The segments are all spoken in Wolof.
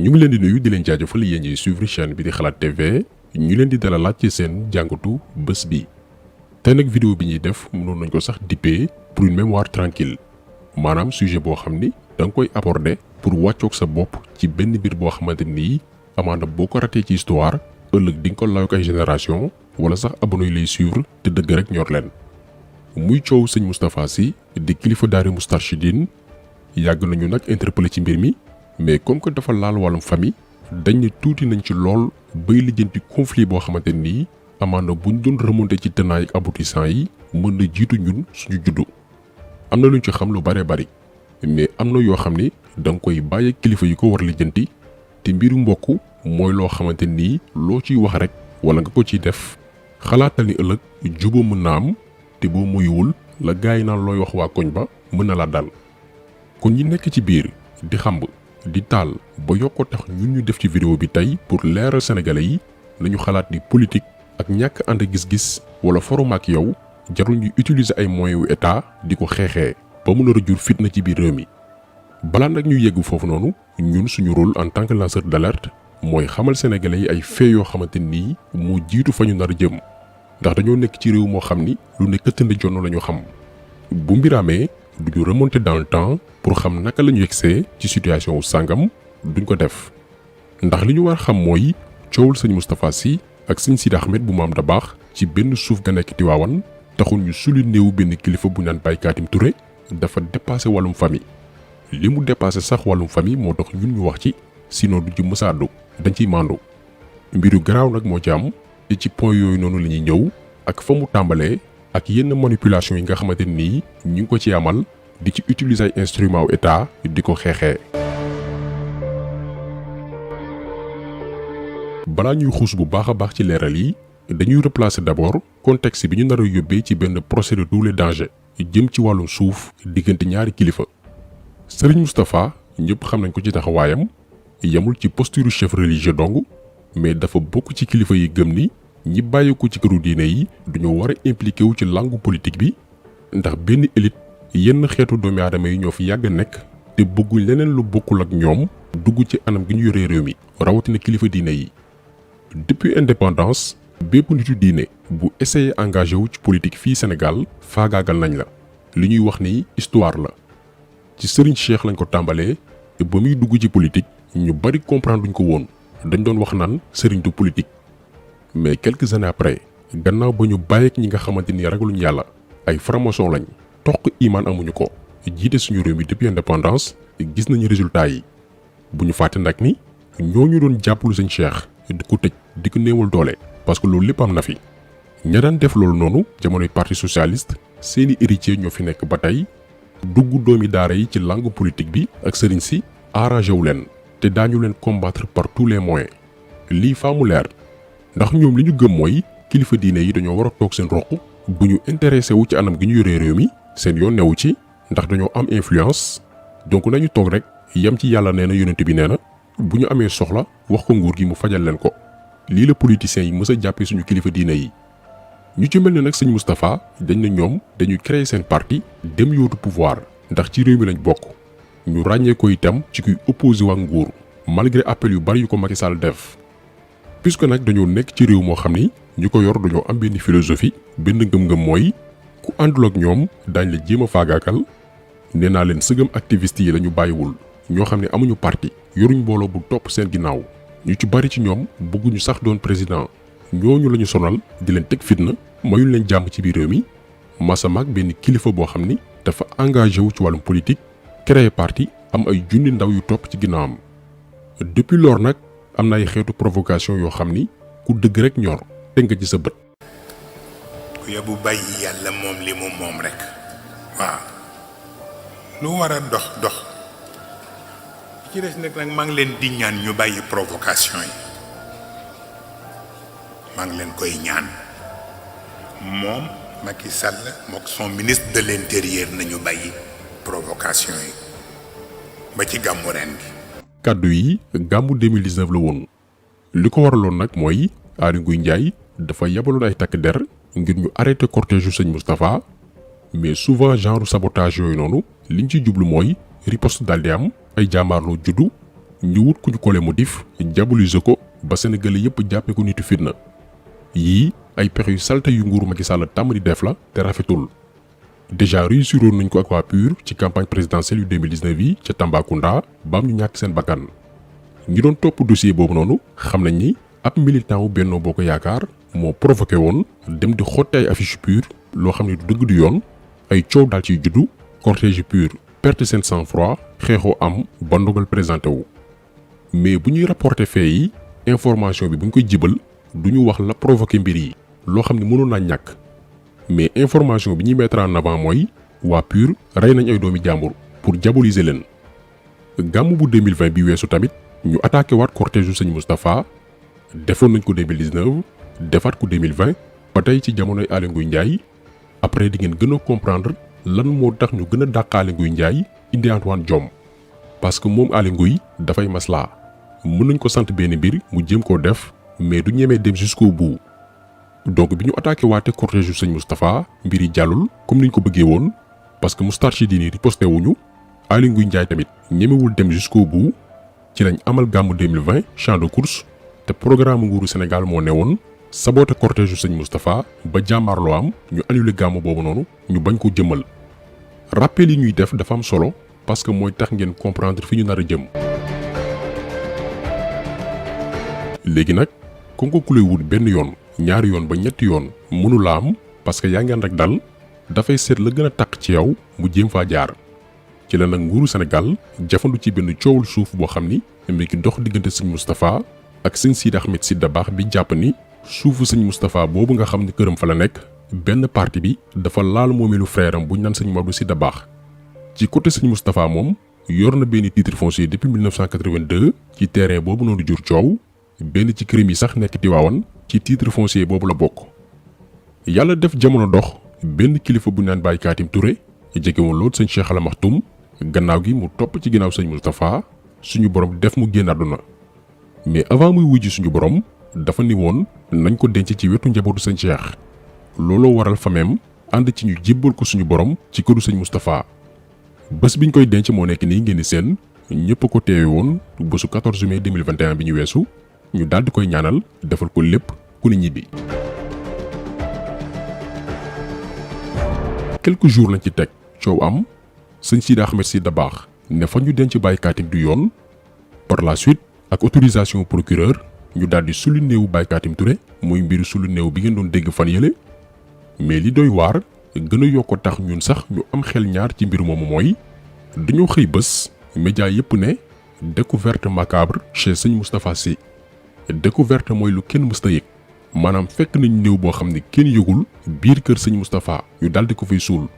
ñu ngi leen di nuyu di leen jaajëfal yéen ñi suivre chaîne bi di xalaat TV ñu leen di dalalaat ci seen jàngatu bés bi tey nag vidéo bi ñuy def mënoon nañ ko sax dippee pour une mémoire tranquille maanaam sujet boo xam ni da nga koy aborder pour wàccoog sa bopp ci benn mbir boo xamante nii amaana boo ko ratee ci histoire ëllëg di nga ko layoog ay génération wala sax abonné lay suivre te dëgg rek ñor leen muy coow sëñ Moustapha Sy di kilifa daari Moustarchidine yàgg nañu nag interpellé ci mbir mi mais comme que dafa laal wàllum famille dañ ne tuuti nañ ci lool bay lijjanti conflit boo xamante nii amaana buñ doon remonté ci tenants ak aboutissants yi mën na jiitu ñun suñu juddu am na luñ ci xam lu bare bari mais am na yoo xam ni da nga koy bàyyi kilifa yi ko war lijjanti te mbiru mbokk mooy loo xamante nii loo ciy wax rek wala nga ko ciy def xalaatal ni ëllëg juboo mën na am te boo muyuwul la gaay yi naan looy wax waa koñ ba mën na la dal kon ñi nekk ci biir di xamb di taal ba yokkoo tax ñun ñu def ci vidéo bi tey pour leeral sénégalais yi nañu xalaat ni politique ak ñàkk ànd gis-gis wala forum ak yow jarul ñu utiliser ay moyens yu état di ko xeexee ba mu nar a jur fitna ci biir réew mi balaa nag ñu yegg foofu noonu ñun suñu rôle en tant que lanceur d'alerte mooy xamal sénégalais yi ay faits yoo xamante nii moo jiitu fa ñu nar a jëm ndax dañoo nekk ci réew moo xam ni lu ne këttandi jonn la ñu xam bu mbir amee duñu remonter dans le temps pour xam naka la ñu yegsee ci situation wu sàngam duñ ko def ndax li ñu war xam mooy coowul sëñ Moustapha Sy ak sëñ Sidi Ahmed bu Maam Dabakh ci benn suuf ga nekk Tiwaawan taxul ñu suli néewu benn kilifa bu naan Baye Katim Touré dafa dépassé wàllum famille li mu dépassé sax wàllum famille moo tax ñun ñu wax ci sinon du ci mësaadu dañ ciy màndu mbiru garaaw nag moo ci am te ci point yooyu noonu la ñuy ñëw ak fa mu tàmbalee ak yenn manipulation yi nga xamante nii ñu ngi ko ci amal di ci utiliser ay instruments wu état di ko xeexee. balaa ñuy xuus bu baax a baax ci leeral yi dañuy replacer d'abord contexte bi ñu nar a yóbbee ci benn procès de tous les dangers jëm ci wàllum suuf diggante ñaari kilifa. Serigne Moustapha ñëpp xam nañ ko ci taxawaayam yamul ci posture chef religieux dong mais dafa bokk ci kilifa yi gëm ni ñi bàyyeeku ci këru diine yi duñoo war a impliqué wu ci langue politique bi ndax benn élite yenn xeetu doomi aadama yi ñoo fi yàgg nekk te bëgguñ leneen lu bokkul ak ñoom dugg ci anam gi ñu yoree réew mi rawatina kilifa diine yi. depuis indépendance bépp nitu diine bu essayé engagé wu ci politique fii Sénégal faagaagal nañ la li ñuy wax ni histoire la ci Serigne Cheikh lañ ko tàmbalee te ba muy dugg ci politique ñu bari comprendre duñ ko woon dañ doon wax naan Serigne du politique. mais quelques années après gannaaw ba ñu bàyyeek ñi nga xamante ni ragaluñ yàlla ay franc-maçon lañ toq imaan amuñu ko jiite suñu réew mi depuis indépendance gis nañu résultat yi bu ñu fàtte nag ni ñooñu doon jàppalu sëñ Cheikh di ko tëj di ko néewal doole parce que loolu lépp am na fi ña daan def loolu noonu jamonoy parti socialiste seeni héritier ñoo fi nekk ba tey dugg doomi daara yi ci langue politique bi ak sëriñ si arrangé wu leen te daañu leen combattre par tous les moyens lii faa mu leer ndax ñoom li ñu gëm mooy kilifa diine yi dañoo war a toog seen roq bu ñu intéressé wu ci anam gi ñu yoree réew mi seen yoon newu ci ndax dañoo am influence donc nañu toog rek yam ci yàlla nee na yonent bi nee na bu ñu amee soxla wax ko nguur gi mu fajal leen ko lii la politiciens yi mës a jàppee suñu kilifa diine yi. ñu ci mel ne nag sëñ Moustapha dañ ne ñoom dañuy créer seen parti dem yootu pouvoir ndax ci réew mi lañ bokk ñu ràññee ko itam ci kuy opposé waa nguur malgré appel yu bari yu ko Macky Sall def. puisque nag dañoo nekk ci réew moo xam ni ñu ko yor dañoo am benn philosophie benn ngëm-ngëm mooy ku àndul ak ñoom daañ la jéem a faagaakal nee naa leen sëgëm activiste yi la ñu bàyyiwul ñoo xam ne amuñu parti yoruñ mbooloo bu topp seen ginnaaw ñu ci bari ci ñoom bëgguñu sax doon président ñooñu la ñu sonal di leen teg fitna mayul leen jàmm ci biir réew mi masamaak benn kilifa boo xam ni dafa engagé wu ci wàllum politique créer parti am ay junni ndaw yu topp ci ginnaawam depuis lors nag am na ay xeetu provocation yoo xam ni ku dëgg rek ñor teg nga ci sa bët. ku yóbbu bàyyi yàlla moom li mu moom rek waaw lu war a dox dox ci des nag maa ngi leen di ñaan ñu bàyyi provocation yi maa ngi leen koy ñaan moom Macky Sall mook son ministre de l'intérieur nañu bàyyi provocation yi ba ci gàmmu ren gi. kàddu yi gàmmu 2019 la woon li ko waraloon nag mooy Aly Ngouille Ndiaye dafa yabaloon ay takk der ngir ñu arrêté cortège yu sëñ Moustapha mais souvent genre sabotage yooyu noonu liñ ci jublu mooy riposte daal di am ay jàmbaarloo juddu ñu wut ku ñu collé motif diaboliser ko ba Sénégalais yépp jàppee ko nitu fitna yii ay pexe yu salte yu nguuru Macky Sall tàmm di def la te rafetul déjà réussiroon nañ ko ak waa PUR ci campagne présidentielle yu 2019 yi ca Tambacounda baam ñu ñàkk seen bakkan ñi doon topp dossier boobu noonu xam nañ ni ab militant wu Benno Bokk Yaakaar moo provoqué woon dem di xotti ay affiche PUR loo xam ne du dëgg du yoon ay coow daal ciy juddu cortège PUR perte seen sang-froid xeexoo am ba ndogal présenté wu mais bu ñuy rapporter fait yi information bi bu ñu koy jibal du ñu wax la provoqué mbir yi loo xam ne mënoon naa ñàkk mais information bi ñuy mettre en avant mooy waa PUR rey nañ ay doomi jàmbur pour diaboliser leen gàmmu bu 2020 bi weesu tamit ñu attaqué waat cortège u sëñ Moustapha defoon nañ ko 2019 defaat ko 2020 ba tey ci jamonoy Aly Ngouille Ndiaye après di ngeen gën a comprendre lan moo tax ñu gën a dàq Aly Ngouille Ndiaye indi Antoine Diome parce que moom Aly Ngouille dafay maslaa mën nañ ko sant benn mbir mu jéem koo def mais du ñemee dem jusqu'au bout donc bi ñu attaqué waate cortège yu sëñ Moustapha mbir yi jàllul comme niñ ko bëggee woon parce que Moustarchidine yi riposté wuñu Aly Ngouille Ndiaye tamit ñemewul dem jusqu'au bout ci lañ amal gàmmu 2020 champ de course te programme nguuru Sénégal moo newoon saboté cortège yu sëñ Moustapha ba jàmmaarloo am ñu annulé gàmmu boobu noonu ñu bañ ko jëmmal rappel yi ñuy def dafa am solo parce que mooy tax ngeen comprendre fi ñu nar a jëm. léegi nag comme ko ku lay wut benn yoon ñaari yoon ba ñetti yoon mënu la am parce que yaa ngeen rek dal dafay seet la gën a taq ci yow mu jéem faa jaar ci la nag nguuru Sénégal jafandu ci benn coowul suuf boo xam ni mi ngi dox diggante sëñ Moustapha ak sëñ Sidi Ahmed Sy Dabakh bi jàpp ni suufu sëñ Moustapha boobu nga xam ni këram fa la nekk benn partie bi dafa laal moomeelu frère am bu ñu naan sëñ Maodo Sy Dabakh ci côté sëñ Moustapha moom yor na benn titre foncier depuis 1982 ci terrain boobu noonu jur coow benn ci këram yi sax nekk Tiwaawan ci titre foncier boobu la bokk. yàlla def jamono dox benn kilifa bu ñu naan Baye Katim Touré jegewoon lool sëñ Cheikh Al Maktoum gannaaw gi mu topp ci ginnaaw sëñ Moustapha suñu borom def mu génn àdduna mais avant muy wujji suñu borom dafa ni woon nañ ko denc ci wetu njabootu sëñ Cheikh looloo waral fameem ànd ci ñu jébbal ko suñu borom ci këru sëñ Moustapha bés biñ koy denc moo nekk nii ngeen di seen ñëpp ko teewe woon bésu 14 mai 2021 bi ñu weesu ñu daal di koy ñaanal defal ko lépp ku ne ñibbi. quelques jours lañ ci teg coow am sëñ Sidi Ahmed Sy Dabakh ne fa ñu denc Baye Katim du yoon par la suite ak autorisation procureur ñu daal di sulu néewu Baye Katim Touré muy mbiru sulu néew bi ngeen doon dégg fan yële mais li doy waar gën a yokk tax ñun sax ñu am xel ñaar ci mbir moomu mooy dañoo xëy bés média yépp ne découverte macabre chez sëñ Moustapha Sy découverte mooy lu kenn mësta yëg maanaam fekk nañ néew boo xam ne kenn yëgul biir kër sëñ Moustapha ñu daal di ko fay suul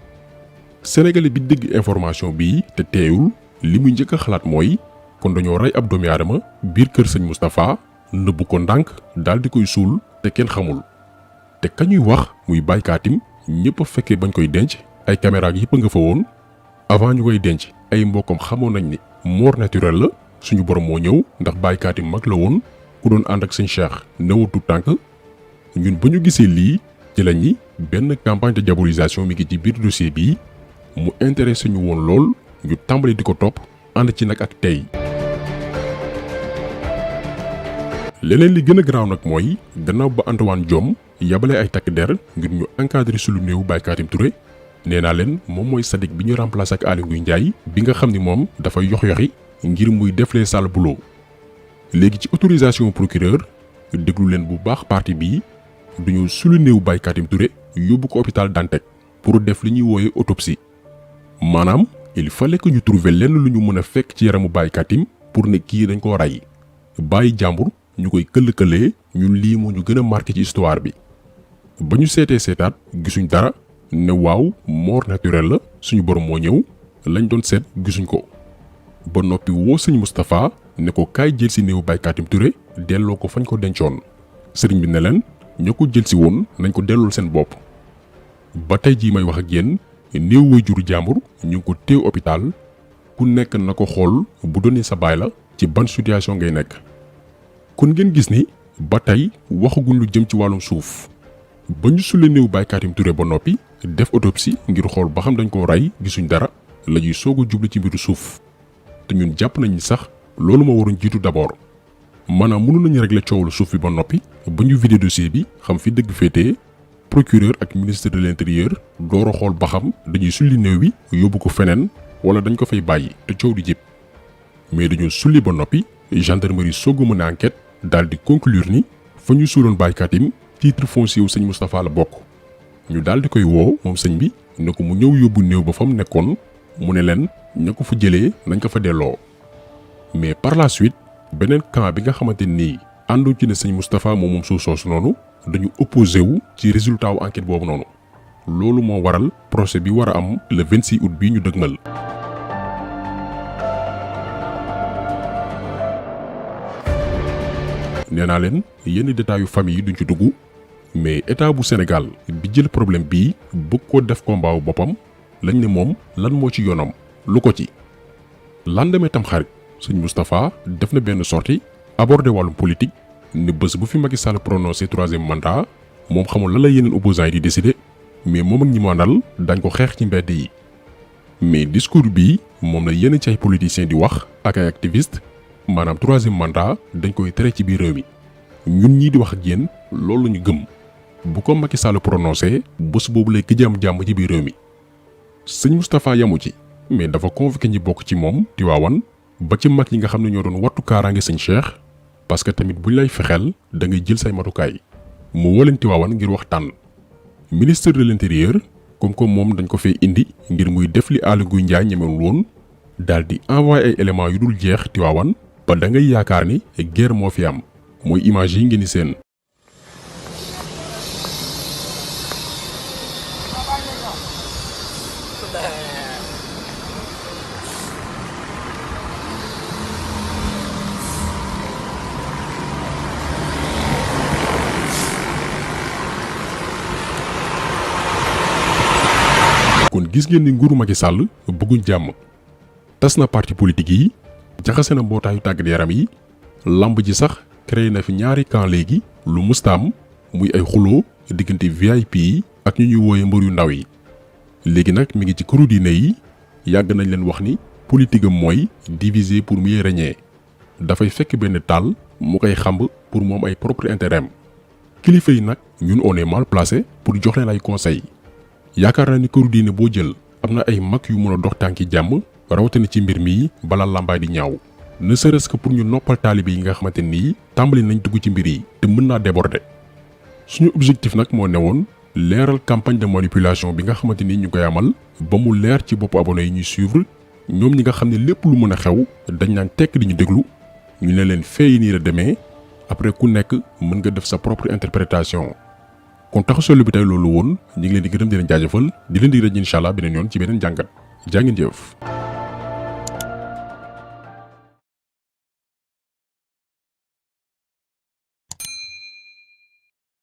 sénégalais bi dégg information bii te teeyul li muy njëkk a xalaat mooy kon dañoo rey ab doomi aadama biir kër sëñ Moustapha nëbbu ko ndànk daal di koy suul te kenn xamul te kañuy wax muy Baye Katim ñëpp a fekkee bañ koy denc ay caméra yëpp a nga fa woon avant ñu koy denc ay mbokkam xamoon nañ ni mort naturelle la suñu borom moo ñëw ndax Baye Katim mag la woon ku doon ànd ak sëñ Cheikh newatu tànk ñun ba ñu gisee lii ci lañ ñi benn campagne de diabolisation mi ngi ci biir dossier bii mu intéressé ñu woon lool ñu tàmbali di ko topp ànd ci nag ak tey. leneen li gën a garaaw nag mooy gannaaw ba Antoine Diome yabale ay takk der ngir ñu encadré su lu néew Baye Katim Touré nee naa leen moom mooy Sadik bi ñu remplacé ak Aly Ngouille Ndiaye bi nga xam ni moom dafay yox-yoxi ngir muy def les sales boulot. léegi ci autorisation procureur déglu leen bu baax partie bii duñu sulu néew Baye Katim Touré yóbbu ko hôpital Dantec pour def li ñuy wooye autopsie maanaam il fallait que ñu trouver lenn lu ñu mën a fekk ci yaramu Baye Katim pour ne kii dañ koo rey bàyyi jàmbur ñu koy këll-këlee ñun lii moo ñu gën a marqué ci histoire bi ba ñu seetaat gisuñ dara ne waaw mort naturelle la suñu borom moo ñëw lañ doon seet gisuñ ko ba noppi woo sëñ Moustapha ne ko kaay jël si néew Baye Katim Touré delloo ko fañ ko dencoon sëriñ bi ne leen ñoo ko jël si woon nañ ko dellool seen bopp ba tey jii may wax ak yéen néew waajuru jàmbur ñu ngi ko téew hôpital ku nekk na ko xool bu doonee sa baay la ci ban situation ngay nekk kon ngeen gis ni ba tey waxaguñ lu jëm ci wàllum suuf ba ñu sulee néew Baye Katim Touré ba noppi def autopsie ngir xool ba xam dañ koo rey gisuñ dara la ñuy soog a jublu ci mbiru suuf te ñun jàpp nañ ni sax loolu moo waroon jiitu d'abord maanaam mënu nañu régler coowlu suuf bi ba noppi ba ñu vider dossier bi xam fi dëgg féetee procureur ak ministre de l'intérieur door a xool ba xam dañuy sulli néew bi yóbbu ko feneen wala dañ ko fay bàyyi te coow di jib mais dañoo sulli ba noppi gendarmerie soog a mën a enquête daal di conclure ni fa ñu suuloon Baye Katim titre foncier wu sëñ Moustapha la bokk ñu daal di koy woo moom sëñ bi ne ko mu ñëw yóbbu néew ba fa mu nekkoon mu ne leen ña ko fa jëlee nañ ko fa delloo mais par la suite beneen camp bi nga xamante nii àndu ci ne sëñ Moustapha moom suuf soosu noonu dañu opposé wu ci résultat wu enquête boobu noonu loolu moo waral procès bi war a am le 26 août bii ñu dëgmal. nee naa leen yenn détails yu famille yi duñ ci dugg mais état bu Sénégal bi jël problème bii bëgg ko def combat wu boppam lañ ne moom lan moo ci yoonam lu ko ci. lendemain tam xarit sëñ Moustapha def na benn sortie aborder wàllum politique ne bés bu fi Macky Sall prononcé 3e mandat moom xamul lan la yeneen opposants yi di décider mais moom ak ñi mu àndal dañ ko xeex ci mbedd yi mais discours bii moom la yenn ci ay politiciens di wax ak ay activistes maanaam 3e mandat dañ koy tere ci biir réew mi ñun ñii di wax ak yéen loolu ñu gëm bu ko Macky Sall prononcé bés boobu lay gëj am jàmm ci biir réew mi. sëñ Moustapha yamu ci mais dafa convoqué ñi bokk ci moom Tiwaawan ba ci mag yi nga xam ne ñoo doon wattu kaaraange sëñ Cheikh parce que tamit buñ lay fexeel da ngay jël say matukaay mu woo leen Tiwaawan ngir waxtaan. ministre de l'intérieur comme moom dañ ko fee indi ngir muy def li Aly Ngouille Ndiaye ñemewul woon daal di envoyé ay éléments yu dul jeex Tiwaawan ba da ngay yaakaar ni guerre moo fi am mooy image yi ngeen di seen. kon gis ngeen ni nguuru Macky Sall bëgguñ jàmm tas na parti politique yi jaxase na mbootaayu tàggat yaram yi lamb ji sax créé na fi ñaari camp léegi lu mustaam muy ay xuloo diggante VIP yi ak ñu ñuy wooye mbër yu ndaw yi léegi nag mi ngi ci këru diine yi yàgg nañ leen wax ni politique am mooy diviser pour mieux régner dafay fekk benn taal mu koy xamb pour moom ay propre intérêt am kilifa yi nag ñun on est mal placé pour jox leen ay conseils yaakaar naa ni këru diine boo jël am na ay mag yu mën a dox tànki jàmm rawatina ci mbir mi balaa làmbaay di ñaaw ne serait-ce que pour ñu noppal taalibe yi nga xamante nii tàmbali nañ dugg ci mbir yi te mën naa déborder suñu objectif nag moo newoon leeral campagne de manipulation bi nga xamante ni ñu koy amal ba mu leer ci bopp abonné yi ñuy suivre ñoom ñi nga xam ne lépp lu mën a xew dañ naan tekk di ñu déglu ñu ne leen fee nii la demee après ku nekk mën nga def sa propre interprétation. kon taxu solo bi tey loolu woon ñu ngi leen di gërëm di leen jaajëfal di leen di rëj incha allah beneen yoon ci beneen jàngat jaa ngeen jëf.